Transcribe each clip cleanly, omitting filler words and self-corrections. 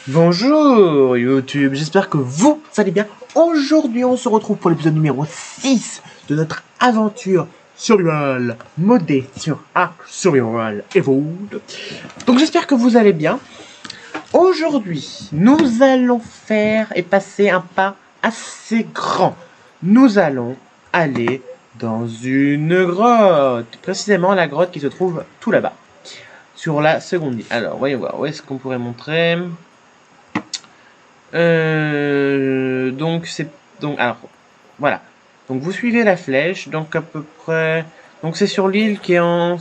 Bonjour YouTube, j'espère que vous allez bien. Aujourd'hui on se retrouve pour l'épisode numéro 6 de notre aventure survival modée sur Ark Survival Evolved. Donc j'espère que vous allez bien. Aujourd'hui nous allons faire et passer un pas assez grand. Nous allons aller dans une grotte, précisément la grotte qui se trouve tout là-bas, sur la seconde île. Alors voyons voir, où est-ce qu'on pourrait montrer. Alors voilà, donc vous suivez la flèche, donc à peu près, donc c'est sur l'île qui est en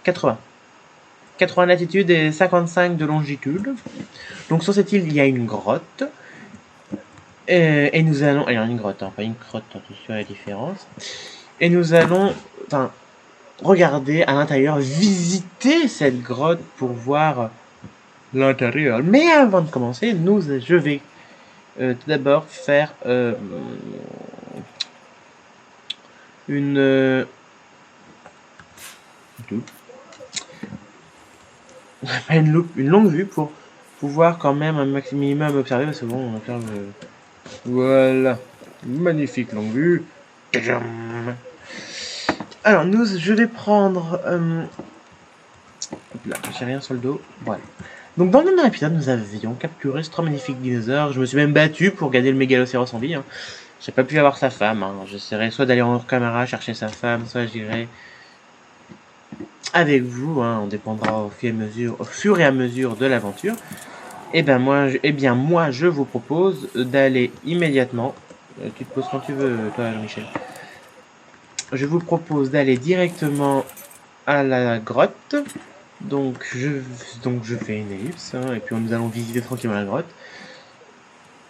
80 latitude et 55 de longitude. Donc sur cette île il y a une grotte, et nous allons, alors une grotte, pas une grotte, attention à la différence, et nous allons regarder à l'intérieur, visiter cette grotte pour voir l'intérieur. Mais avant de commencer, je vais tout d'abord faire une longue vue pour pouvoir quand même un minimum observer, parce que bon, on observe. Voilà, magnifique longue vue. Alors je vais prendre là, j'ai rien sur le dos. Voilà. Donc dans le dernier épisode, nous avions capturé ce très magnifique dinosaure. Je me suis même battu pour garder le mégalocéros en vie. J'ai pas pu avoir sa femme. J'essaierai soit d'aller en Camara chercher sa femme, soit j'irai avec vous. On dépendra au fur et à mesure de l'aventure. Et bien moi, je vous propose d'aller immédiatement. Tu te poses quand tu veux, toi, Jean-Michel. Je vous propose d'aller directement à la grotte. Donc je fais une ellipse, et puis nous allons visiter tranquillement la grotte.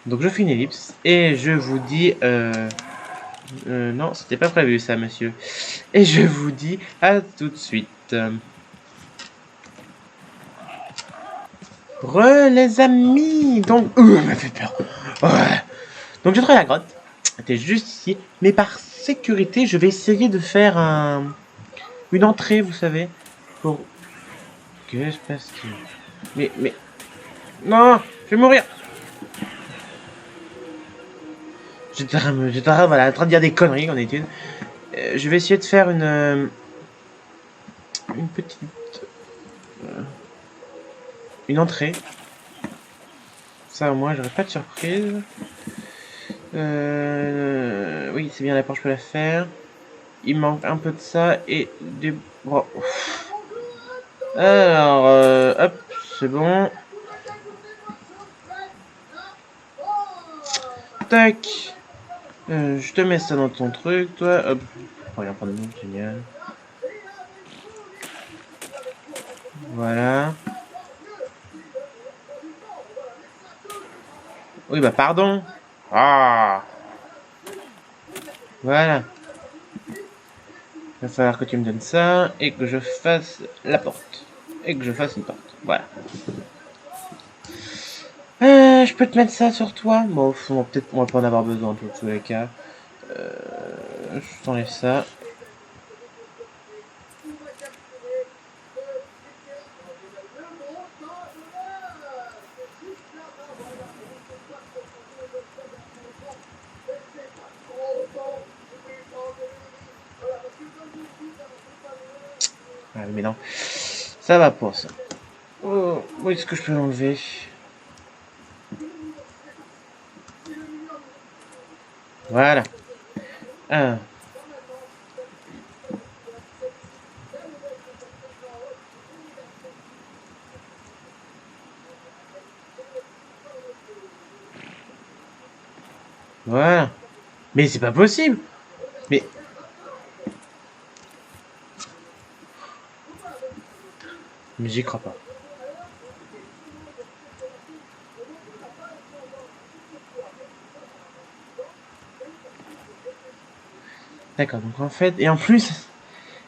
Donc je fais une ellipse, et je vous dis... non, c'était pas prévu ça, monsieur. Et je vous dis à tout de suite. Les amis. Donc... m'a fait peur. Ouais. Donc je trouve la grotte. C'était juste ici. Mais par sécurité, je vais essayer de faire une entrée, vous savez, pour... Que se passe-t-il? Mais... Non, je vais mourir. J'étais voilà, en train de dire des conneries en étude. Je vais essayer de faire une petite... une entrée. Ça au moins, j'aurai pas de surprise. Oui, c'est bien, la porte, je peux la faire. Il manque un peu de ça et des... Oh. Alors, hop, c'est bon. Tac. Je te mets ça dans ton truc, toi. Hop. Regarde, prendre le nom, génial. Voilà. Oui, bah pardon. Ah. Voilà. Il va falloir que tu me donnes ça et que je fasse la porte. Et que je fasse une porte. Voilà. Je peux te mettre ça sur toi. Bon, peut-être on va pas en avoir besoin dans tous les cas. Je t'enlève ça. Ah, mais non. Ça va pour ça. Oh, où est-ce que je peux l'enlever? Voilà. Ah. Voilà. Mais c'est pas possible. Mais... j'y crois pas. D'accord, donc en fait... Et en plus,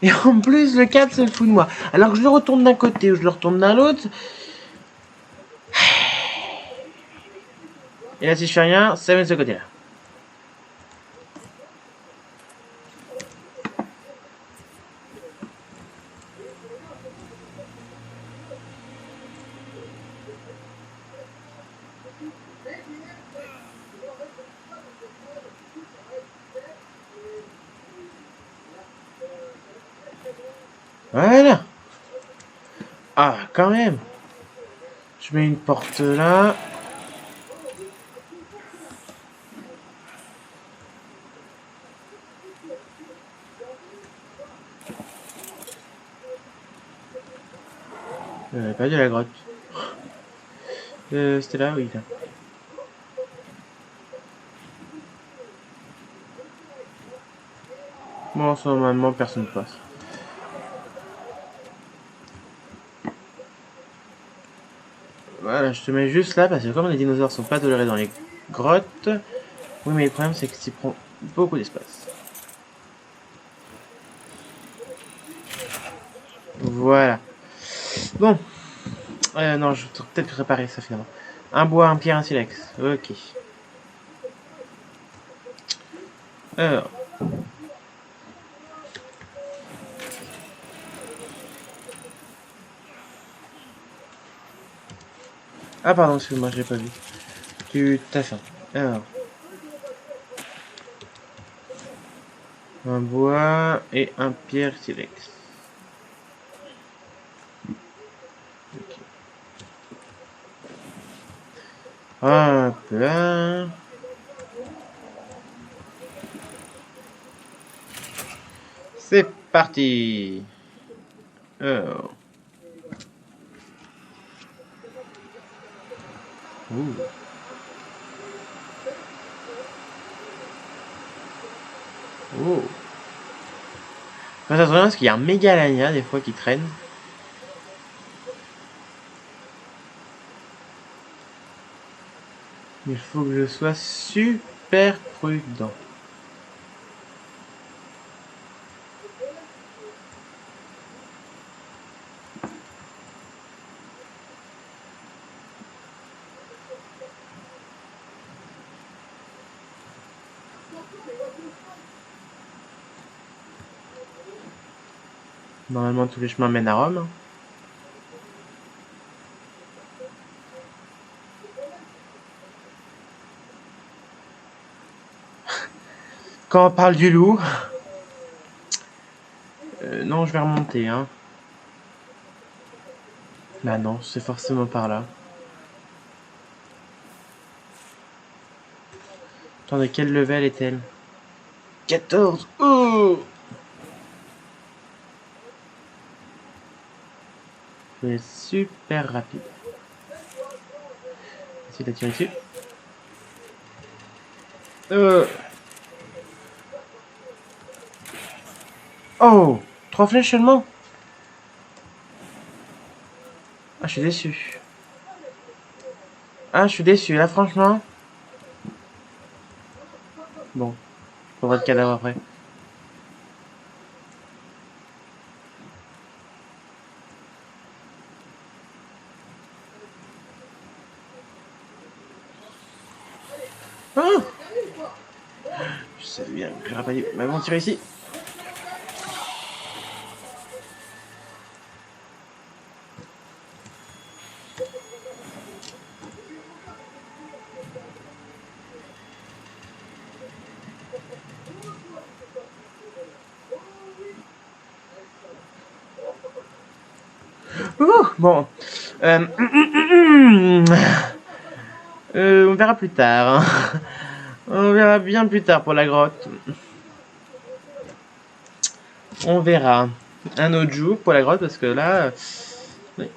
le câble se fout de moi. Alors que je le retourne d'un côté ou je le retourne d'un l'autre... Et là, si je fais rien, ça va de ce côté-là. Voilà. Ah, quand même. Je mets une porte là. Pas de la grotte. C'était là, oui. Là. Bon, normalement, personne ne passe. Voilà, je te mets juste là parce que comme les dinosaures sont pas tolérés dans les grottes, oui, mais le problème c'est que ça prend beaucoup d'espace. Voilà. Bon. Non, je vais peut-être préparer ça finalement. Un bois, un pierre, un silex. Ok. Alors. Ah pardon, excuse-moi, je l'ai pas vu. Tu t'as faim. Alors. Un bois et un pierre silex. Okay. Hop là. C'est parti. Alors. Ouh. Oh. Ça se parce qu'il y a un Mégalania des fois qui traîne. Il faut que je sois super prudent. Normalement, tous les chemins mènent à Rome. Quand on parle du loup... non, je vais remonter, hein. Bah non, c'est forcément par là. Attendez, quel level est-elle? 14. Oh! Je vais être super rapide. Essayer d'attirer dessus. Oh! 3 flèches seulement? Ah, je suis déçu. Ah, je suis déçu, là, franchement. Bon, je prendrai le cadavre après. Oh! Je savais bien que j'aurais pas dû m'aventurer ici. Bon. On verra plus tard. Hein. On verra bien plus tard pour la grotte. On verra un autre jour pour la grotte parce que là,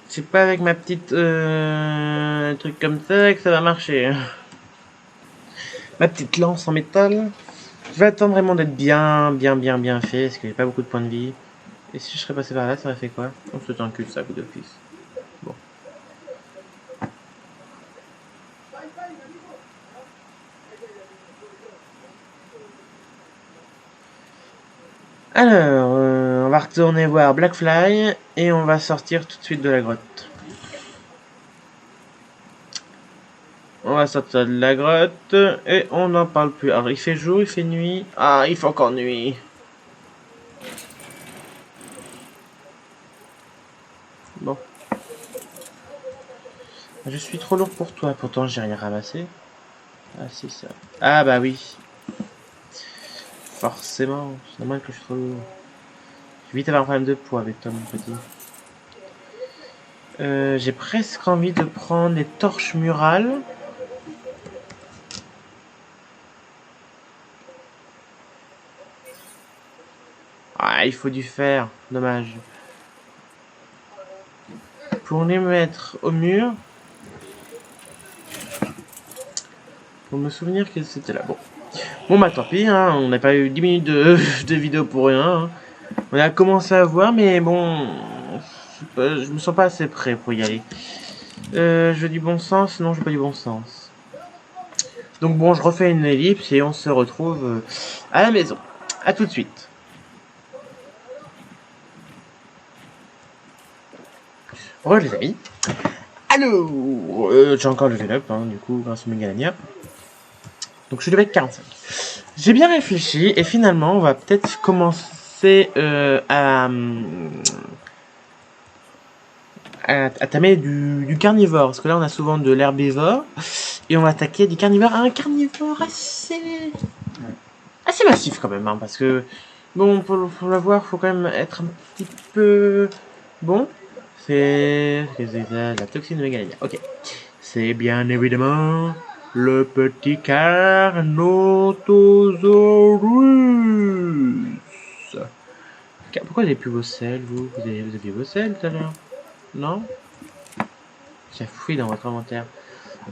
c'est pas avec ma petite truc comme ça que ça va marcher. Ma petite lance en métal. Je vais attendre vraiment d'être bien fait parce que j'ai pas beaucoup de points de vie. Et si je serais passé par là, ça aurait fait quoi? On se un cul-de-sac d'office. Bon. Alors, on va retourner voir Blackfly et on va sortir tout de suite de la grotte. On va sortir de la grotte et on n'en parle plus. Alors il fait jour, il fait nuit. Ah, il fait encore nuit. Bon. Je suis trop lourd pour toi, pourtant j'ai rien ramassé. Ah c'est ça. Ah bah oui. Forcément, c'est normal que je suis trop lourd. Je vais vite avoir un problème de poids avec toi mon petit. J'ai presque envie de prendre les torches murales. Ah, il faut du fer, dommage. Pour les mettre au mur. Pour me souvenir que c'était là. Bon bah tant pis, hein, on n'a pas eu 10 minutes de vidéo pour rien. Hein. On a commencé à voir, mais bon, je me sens pas assez prêt pour y aller. Je veux du bon sens, non je veux pas du bon sens. Donc bon, je refais une ellipse et on se retrouve à la maison. A tout de suite. Re les amis. Allô, j'ai encore level up, hein, du coup, grâce au Megalania. Donc je suis level 45. J'ai bien réfléchi et finalement, on va peut-être commencer à tamer du carnivore. Parce que là, on a souvent de l'herbivore. Et on va attaquer du carnivore à un carnivore assez massif quand même. Hein, parce que, bon, pour l'avoir, faut quand même être un petit peu... Bon, c'est la toxine de Megalania. Ok. C'est bien évidemment le petit Carnotaurus. Pourquoi vous avez plus vos selles, vous aviez vos selles tout à l'heure? Non? J'ai fouillé dans votre inventaire.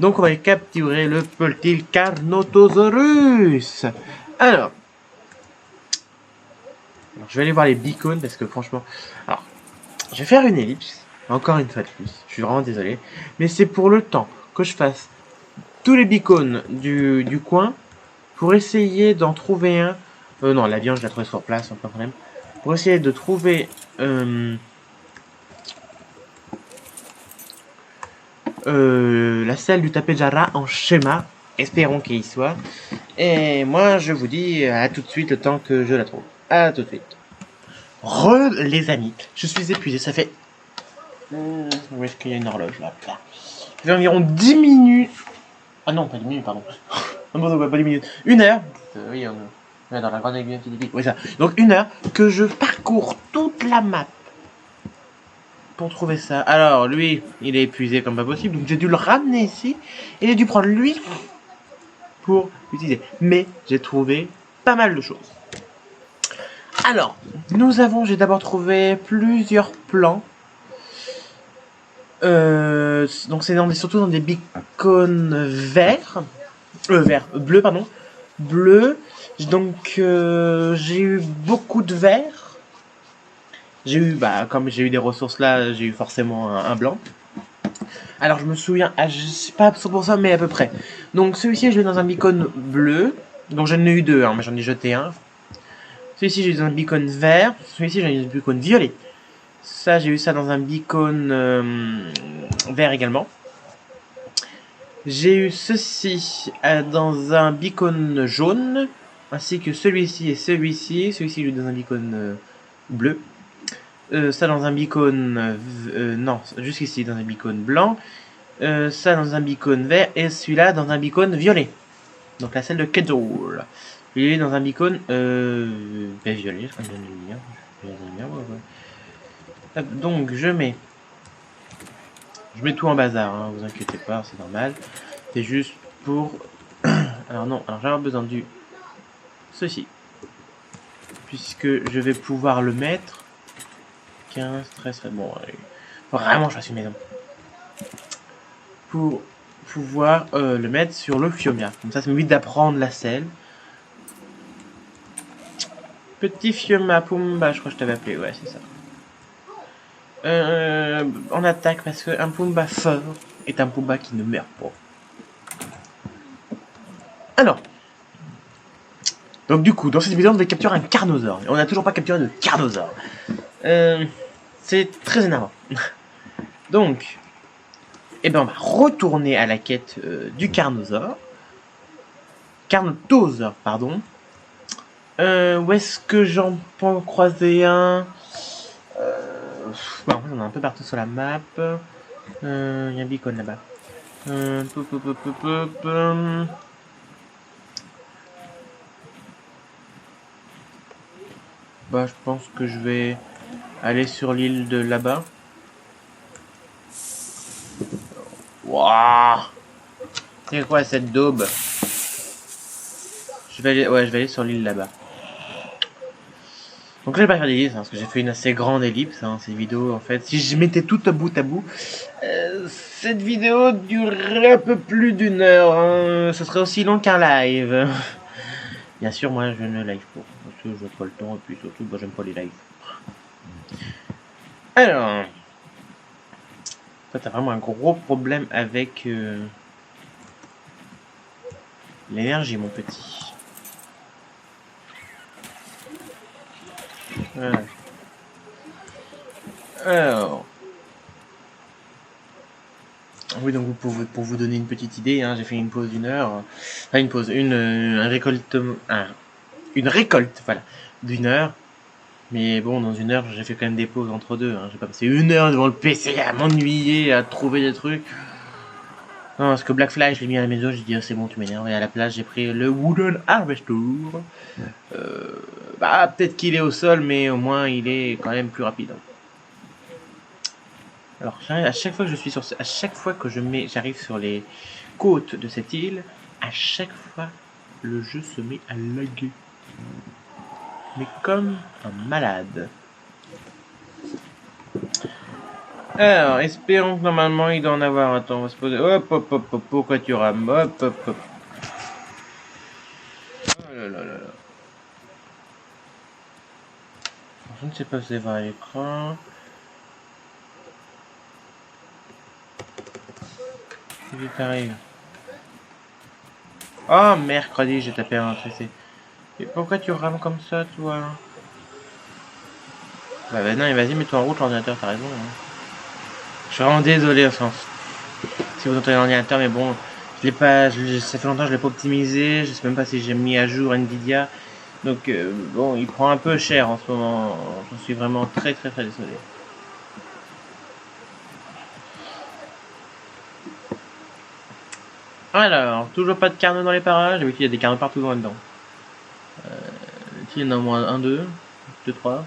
Donc on va capturer le petit Carnotaurus. Alors, je vais aller voir les beacons parce que franchement... Alors, je vais faire une ellipse. Encore une fois de plus. Je suis vraiment désolé. Mais c'est pour le temps que je fasse tous les beacons du coin pour essayer d'en trouver un. Non, l'avion, je l'ai trouvé sur place, sans problème. Pour essayer de trouver la salle du Tapejara en schéma. Espérons qu'il y soit. Et moi, je vous dis à tout de suite le temps que je la trouve. À tout de suite. Les amis, je suis épuisé. Ça fait... Où est-ce qu'il y a une horloge là? Ça fait environ 10 minutes. Ah non, pas 10 minutes, pardon. Non, pas 10 minutes. 1 heure. Oui, on est dans la grande aiguille philippine. Oui, ça. Donc 1 heure que je parcours toute la map pour trouver ça. Alors, lui, il est épuisé comme pas possible. Donc j'ai dû le ramener ici. Et j'ai dû prendre lui pour l'utiliser. Mais j'ai trouvé pas mal de choses. Alors, j'ai d'abord trouvé plusieurs plans. Donc c'est surtout dans des beacons verts. Bleu, pardon. Bleu. Donc j'ai eu beaucoup de verts. J'ai eu, comme j'ai eu des ressources là, j'ai eu forcément un blanc. Alors je me souviens, je sais pas 100% mais à peu près. Donc celui-ci je l'ai dans un beacon bleu. Donc j'en ai eu 2, hein, mais j'en ai jeté un. Celui-ci j'ai eu dans un beacon vert. Celui-ci j'ai eu dans un beacon violet. Ça j'ai eu ça dans un beacon vert également. J'ai eu ceci dans un beacon jaune, ainsi que celui-ci et celui-ci. Celui-ci j'ai eu dans un beacon bleu. Ça dans un beacon... non, jusqu'ici dans un beacon blanc. Ça dans un beacon vert. Et celui-là dans un beacon violet. Donc la celle de Kedor. Il est dans un beacon violet, comme je viens de le dire. Donc je mets tout en bazar, hein, vous inquiétez pas, c'est normal. C'est juste pour... alors non, alors j'ai besoin du... ceci. Puisque je vais pouvoir le mettre... 15, 13... Bon, vraiment je fasse une maison. Pour pouvoir le mettre sur le Phiomia. Comme ça m'évite d'apprendre la selle. Petit Phioma Pumba, je crois que je t'avais appelé, ouais c'est ça. On attaque parce qu'un Pumba fort est un Pumba qui ne meurt pas. Alors, donc du coup, dans cette vidéo, on va capturer un Carnosaure. Et on n'a toujours pas capturé de Carnosaure. C'est très énervant. Donc, Et ben on va retourner à la quête du Carnosaure. Carnotaurus, pardon. Où est-ce que j'en peux croiser un bon, on est un peu partout sur la map. Il y a un beacon là-bas. Bah, je pense que je vais aller sur l'île de là-bas. Waouh! C'est quoi cette daube? Je vais aller sur l'île là-bas. Donc là, je vais pas faire d'ellipse, parce que j'ai fait une assez grande ellipse, ces vidéos, en fait. Si je mettais tout à bout, cette vidéo durerait un peu plus d'une heure. Ce serait aussi long qu'un live. Bien sûr, moi, je ne live pas. Parce que je n'ai pas le temps, et puis surtout, bah, j'aime pas les lives. Alors... Toi, t'as vraiment un gros problème avec l'énergie, mon petit. Voilà. Alors... Oui, donc pour vous donner une petite idée, j'ai fait une pause d'une heure. Enfin, une pause, une récolte, voilà, d'une heure. Mais bon, dans une heure, j'ai fait quand même des pauses entre deux. J'ai pas passé une heure devant le PC à m'ennuyer, à trouver des trucs. Non, parce que Blackfly, je l'ai mis à la maison, j'ai dit, oh, c'est bon, tu m'énerves. Et à la place, j'ai pris le Wooden Harvester. Bah, peut-être qu'il est au sol, mais au moins, il est quand même plus rapide. Alors, à chaque fois que je suis sur, à chaque fois que j'arrive sur les côtes de cette île, à chaque fois, le jeu se met à laguer. Mais comme un malade. Alors, espérons que normalement il doit en avoir. Attends, on va se poser. Hop, hop, hop, hop. Pourquoi tu rames? Hop, hop, hop. Oh là là là là. Je ne sais pas si c'est voir l'écran. Qu'est-ce qui t'arrive? Oh, mercredi, j'ai tapé un tracé. Et pourquoi tu rames comme ça, toi? Bah, non, vas-y, mets-toi en route, l'ordinateur, t'as raison. Je suis vraiment désolé, si vous entendez l'ordinateur, mais bon, je l'ai pas, ça fait longtemps que je l'ai pas optimisé, je sais même pas si j'ai mis à jour Nvidia, donc bon, il prend un peu cher en ce moment, j'en suis vraiment très très très désolé. Alors, toujours pas de carnot dans les parages, oui, il y a des carnots partout là-dedans. Il y en a au moins 1, 2, 2, 3.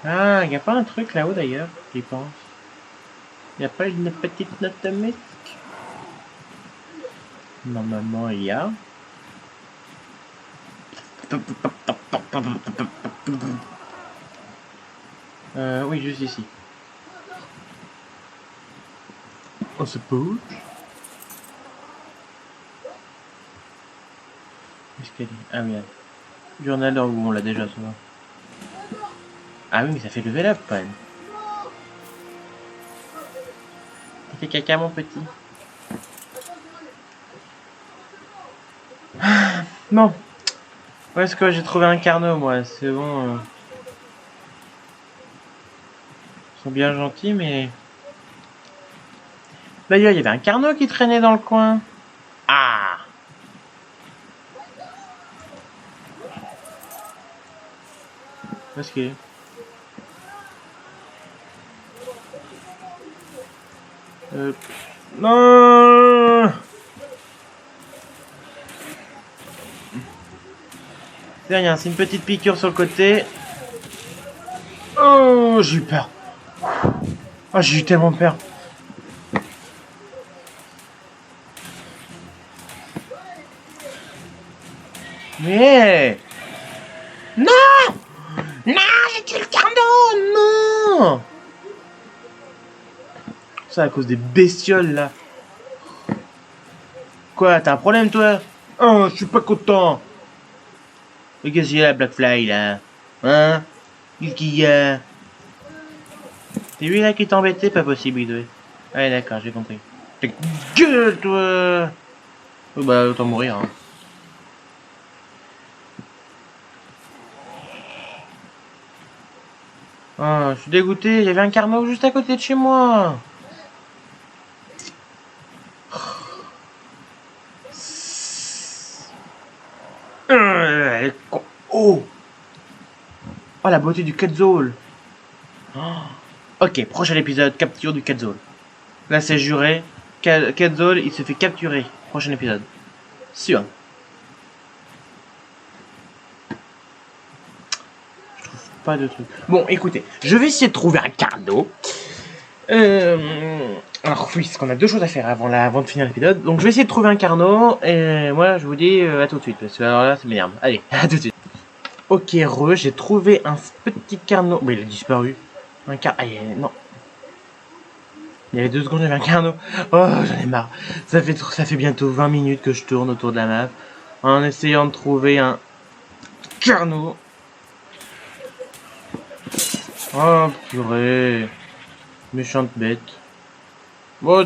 Ah, il n'y a pas un truc là-haut d'ailleurs, j'y pense. Il n'y a pas une petite note de musique? Normalement, il y a. Oui, juste ici. On se bouge. Escalier. Ah oui. Journal où on l'a déjà souvent. Ah oui, mais ça fait level up quand même. T'as fait caca, mon petit. Bon. Où est-ce que j'ai trouvé un carnot, moi? C'est bon. Ils sont bien gentils, mais... D'ailleurs, il y avait un carnot qui traînait dans le coin. Ah! Où est-ce qu'il est? Non! C'est rien, c'est une petite piqûre sur le côté. Oh, j'ai eu peur. Oh, j'ai eu tellement peur. Mais... Non! Non, j'ai tué le carnot! Non! Ça à cause des bestioles, là. Quoi, t'as un problème, toi? Oh, je suis pas content. Mais qu'est-ce qu'il y a, Blackfly, là? Hein? Qu'est-ce qu'il y a? C'est lui, là, qui t'embêtait? Pas possible, il devait. Ouais, d'accord, j'ai compris. Ta gueule, toi! Oh, bah, autant mourir, hein. Oh, je suis dégoûté, il y avait un carnot juste à côté de chez moi. Oh, la beauté du Quetzal. Oh. Ok, prochain épisode, capture du Quetzal. Là, c'est juré. Quetzal, il se fait capturer. Prochain épisode. Sûr. Je trouve pas de truc. Bon, écoutez, je vais essayer de trouver un carnot. Alors oui, parce qu'on a deux choses à faire avant de finir l'épisode. Donc je vais essayer de trouver un carnot. Et moi, je vous dis à tout de suite. Parce que alors là, ça m'énerve. Allez, à tout de suite. Ok, j'ai trouvé un petit carnot. Mais il a disparu. Un carnot. Ah, non. Il y avait 2 secondes, j'avais un carnot. Oh, j'en ai marre. Ça fait bientôt 20 minutes que je tourne autour de la map. En essayant de trouver un carnot. Oh, purée. Méchante bête. Bon,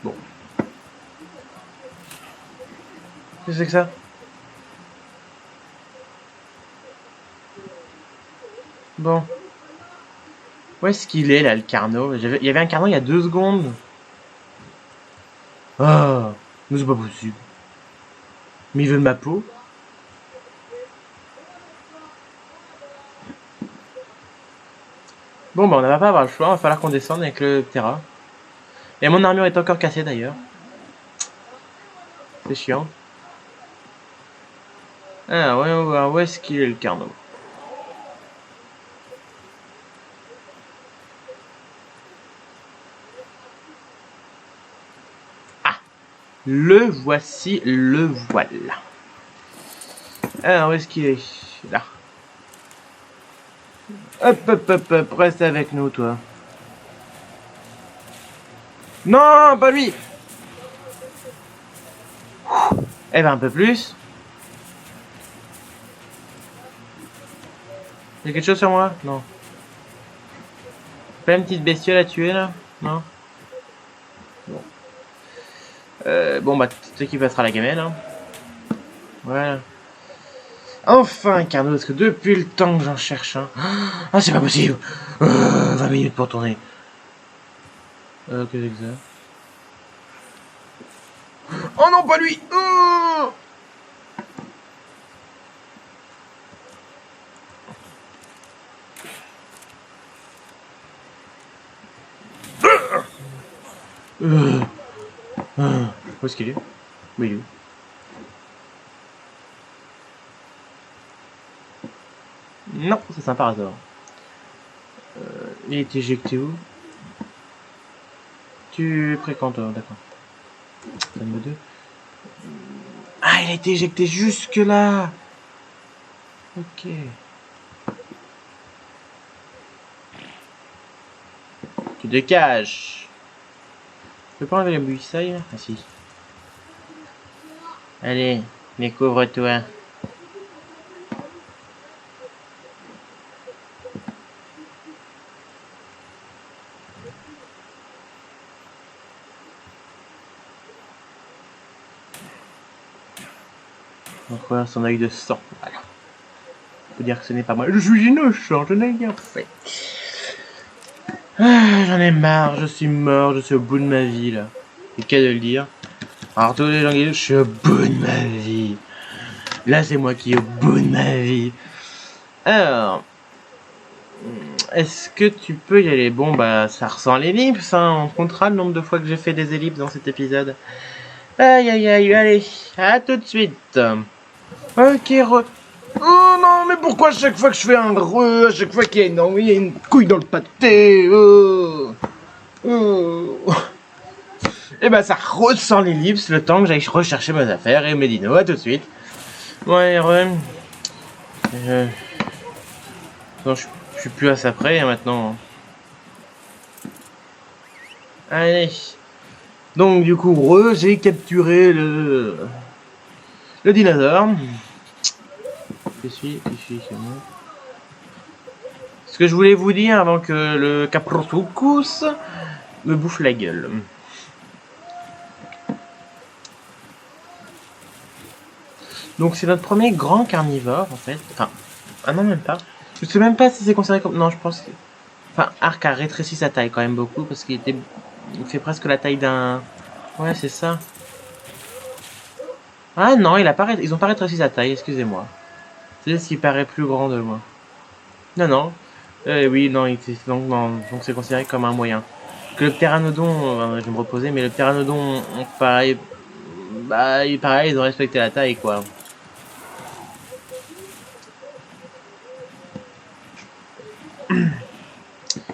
Bon. Qu'est-ce que c'est que ça? Bon. Où est-ce qu'il est, là, le carnot? Il y avait un carnot il y a 2 secondes. Ah, mais c'est pas possible. Mais ils veulent ma peau? Bon, bah, on va pas avoir le choix. Il va falloir qu'on descende avec le Terra. Et mon armure est encore cassée, d'ailleurs. C'est chiant. Ah, ouais, on va voir où est-ce qu'il est, le carnot. Le voici, le voilà. Alors, où est-ce qu'il est? Là. Hop, hop, hop, hop, reste avec nous, toi. Non, pas lui. Eh ben, un peu plus. Il y a quelque chose sur moi? Non. Pas une petite bestiole à tuer, là? Non. Bon. Bon, bah, c'est qui passera la gamelle, hein. Voilà. Enfin, un carnot, parce que depuis le temps que j'en cherche un. Ah, c'est pas possible. 20 minutes pour tourner. Qu'est-ce que c'est que ça? Oh non, pas lui. Où est-ce qu'il est? Où il est? Non, c'est sympa par hasard. Il est éjecté où? Tu fréquentes, d'accord. Ça me deux. Ah, il a été éjecté jusque là. Ok. Tu te caches. Je peux pas enlever la buissaille? Ah si. Allez, découvre-toi. Donc voilà son œil de sang. Voilà. On peut dire que ce n'est pas moi. Je suis innocent, je n'ai rien fait. Ah, j'en ai marre, je suis mort, je suis au bout de ma vie là. C'est qu'à de le dire. Alors tous les gens qui disent je suis au bout de ma vie. Là c'est moi qui est au bout de ma vie. Alors, est-ce que tu peux y aller? Bon bah ça ressent l'ellipse, hein. On comptera le nombre de fois que j'ai fait des ellipses dans cet épisode. Aïe aïe aïe, allez, à tout de suite. Ok, oh non, mais pourquoi à chaque fois que je fais un à chaque fois qu'il y a une couille dans le pâté, et ben ça ressent l'ellipse le temps que j'aille rechercher mes affaires et mes dinos. À tout de suite. Ouais, non, je suis plus à ça près hein, maintenant. Allez. Donc du coup, j'ai capturé le dinosaure. Je suis, c'est bon. Ce que je voulais vous dire avant que le Caprotocus me bouffe la gueule. Donc c'est notre premier grand carnivore en fait. Enfin, ah non même pas. Je sais même pas si c'est considéré comme... Non, je pense que... Enfin, Ark a rétréci sa taille quand même beaucoup parce qu'il était... Il fait presque la taille d'un... Ouais, c'est ça. Ah non, ils ont pas rétréci sa taille, excusez-moi. C'est juste qu'il paraît plus grand de loin. Non, non. Oui, non, donc c'est considéré comme un moyen. Que le pteranodon, je vais me reposer, mais le pteranodon, pareil, bah, pareil, ils ont respecté la taille, quoi.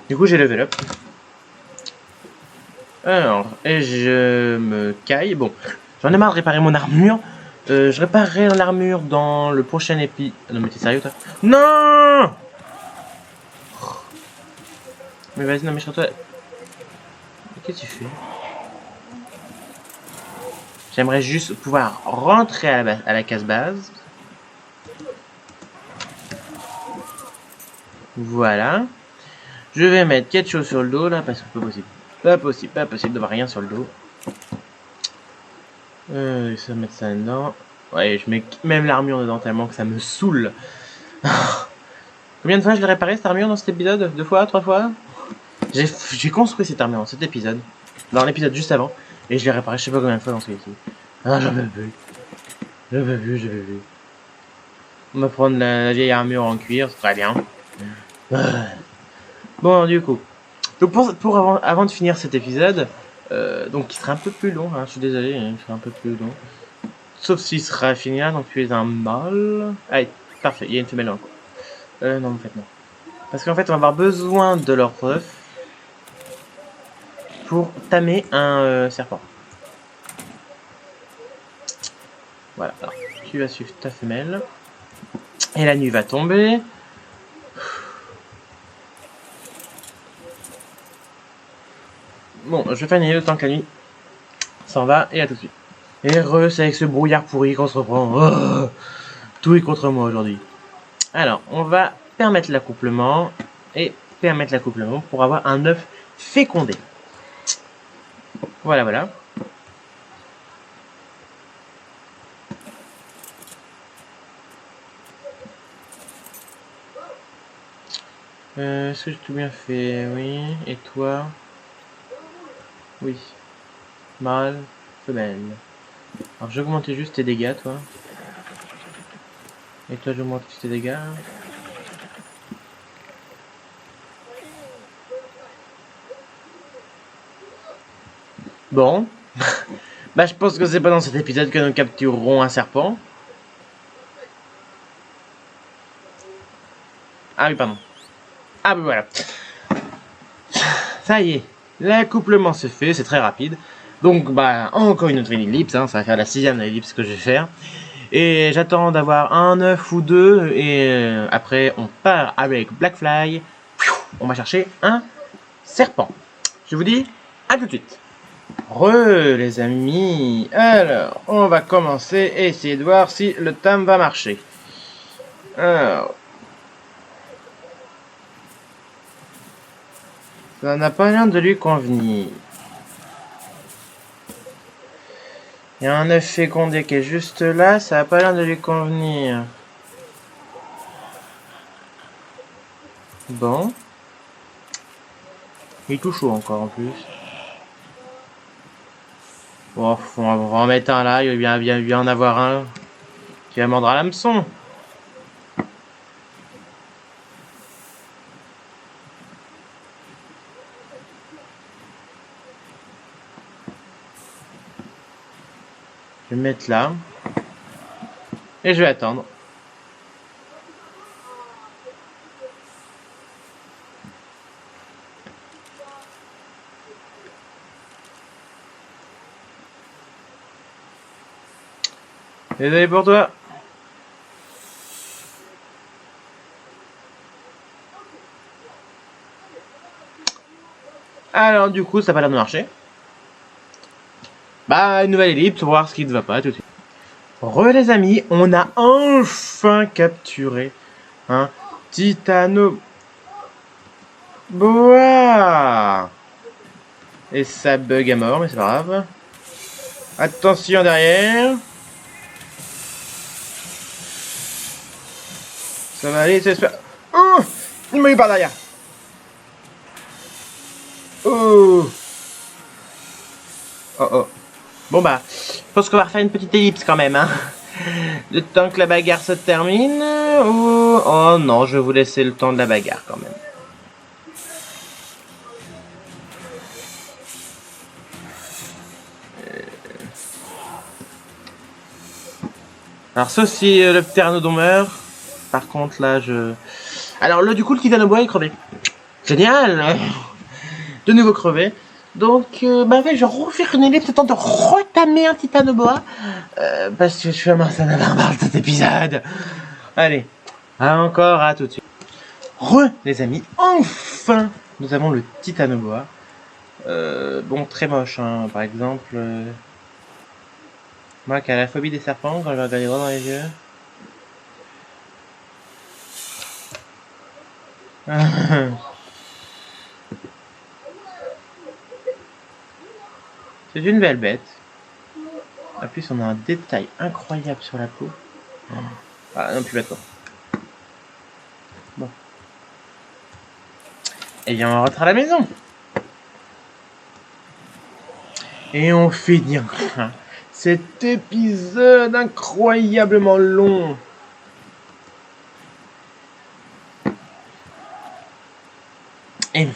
Du coup, j'ai level up. Alors, et je me caille. Bon, j'en ai marre de réparer mon armure. Je réparerai l'armure dans le prochain épi... Non, mais t'es sérieux, toi? Non! Mais vas-y, non, mais sur toi... Qu'est-ce que tu fais? J'aimerais juste pouvoir rentrer à la case base. Voilà. Je vais mettre quelque chose sur le dos, là, parce que c'est pas possible. Pas possible d'avoir rien sur le dos. Ça mettre ça dedans. Ouais, je mets même l'armure dedans tellement que ça me saoule. Combien de fois je l'ai réparé cette armure dans cet épisode? 2 fois? 3 fois? J'ai construit cette armure dans cet épisode. Dans l'épisode juste avant. Et je l'ai réparé je sais pas combien de fois dans celui-ci. Ah, j'en veux plus. Je veux plus, je veux plus. On va prendre la vieille armure en cuir, c'est très bien. Bon, du coup. Donc avant de finir cet épisode, donc qui sera un peu plus long, hein, je suis désolé, il sera un peu plus long. Sauf s'il sera fini là, donc tu es un mâle. Allez, parfait, il y a une femelle encore. Non, en fait, non. Parce qu'en fait, on va avoir besoin de leur œuf pour tamer un serpent. Voilà, alors, tu vas suivre ta femelle. Et la nuit va tomber. Bon, je vais finir le temps que la nuit s'en va, et à tout de suite. Et c'est avec ce brouillard pourri qu'on se reprend. Oh, tout est contre moi aujourd'hui. Alors, on va permettre l'accouplement, et permettre l'accouplement pour avoir un œuf fécondé. Voilà, voilà. Est-ce que j'ai tout bien fait? Oui. Et toi? Oui. Mâle, femelle. Alors, j'augmentais juste tes dégâts, toi. Et toi, j'augmente tes dégâts. Bon. Bah, je pense que c'est pas dans cet épisode que nous capturerons un serpent. Ah oui, pardon. Ah oui, voilà. Ça y est. L'accouplement se fait, c'est très rapide. Donc, bah, encore une autre ellipse, hein, ça va faire la 6e ellipse que je vais faire. Et j'attends d'avoir un œuf ou deux, et après, on part avec Blackfly. On va chercher un serpent. Je vous dis, à tout de suite. Les amis. Alors, on va commencer et essayer de voir si le tam va marcher. Alors. Ça n'a pas l'air de lui convenir. Il y a un œuf fécondé qui est juste là, ça n'a pas l'air de lui convenir. Bon. Il est tout chaud encore en plus. Bon, on va en mettre un là, il va bien en avoir un qui va mordre à l'hameçon. Je vais me mettre là. Et je vais attendre. Désolé pour toi. Alors du coup, ça n'a pas l'air de marcher. Bah, une nouvelle ellipse pour voir ce qui ne va pas tout de suite. Les amis, on a enfin capturé un Titanoboa. Et ça bug à mort, mais c'est pas grave. Attention derrière. Ça va aller, ça se fait. Oh, il m'a eu par derrière. Oh. Oh oh. Bon bah, je pense qu'on va refaire une petite ellipse quand même, hein. Le temps que la bagarre se termine. Oh non, je vais vous laisser le temps de la bagarre quand même. Alors sauf si le pteranodon meurt. Par contre là Alors là du coup le titanoboa est crevé. Génial. De nouveau crevé. Donc bah ouais, je vais refaire une ellipse, temps de retamer un titanoboa. Parce que je suis un martin barbare de cet épisode. Allez, encore à tout de suite. Les amis, enfin nous avons le titanoboa. Bon, très moche, hein. Par exemple, moi qui ai la phobie des serpents, quand je vais regarder droit dans les yeux. C'est une belle bête. En plus, on a un détail incroyable sur la peau. Ah non, plus maintenant. Bon. Et bien, on rentre à la maison. Et on finit cet épisode incroyablement long. Et vous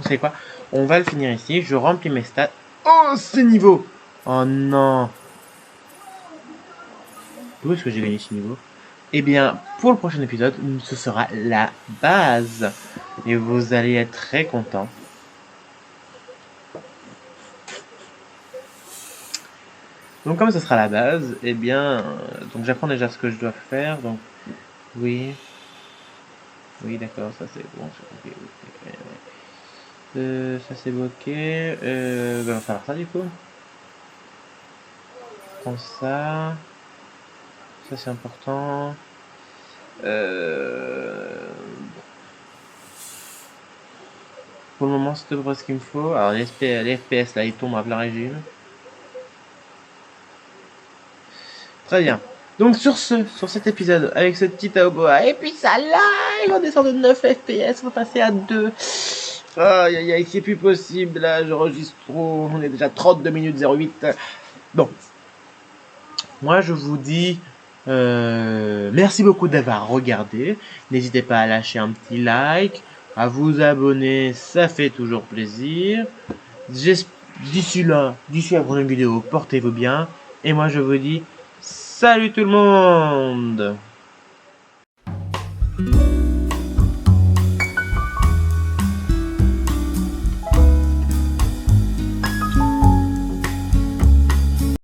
savez quoi? On va le finir ici. Je remplis mes stats. Oh, ce niveau! Oh non! D'où est-ce que j'ai gagné ce niveau? Eh bien, pour le prochain épisode, ce sera la base. Et vous allez être très contents. Donc comme ce sera la base, eh bien, donc j'apprends déjà ce que je dois faire. Donc, oui. Oui, d'accord, ça c'est bon. Ça c'est bloqué. On va faire ça du coup. Prends ça. Ça c'est important. Pour le moment, c'est à peu près ce qu'il me faut. Alors les FPS là, ils tombent à plein régime. Très bien. Donc sur cet épisode, avec ce petit Taoboa, et puis ça live, on descend de 9 FPS, on va passer à 2. Aïe aïe aïe, c'est plus possible, là, j'enregistre trop, on est déjà 32 minutes 08. Bon. Moi, je vous dis merci beaucoup d'avoir regardé. N'hésitez pas à lâcher un petit like, à vous abonner, ça fait toujours plaisir. D'ici la prochaine vidéo, portez-vous bien. Et moi, je vous dis salut tout le monde!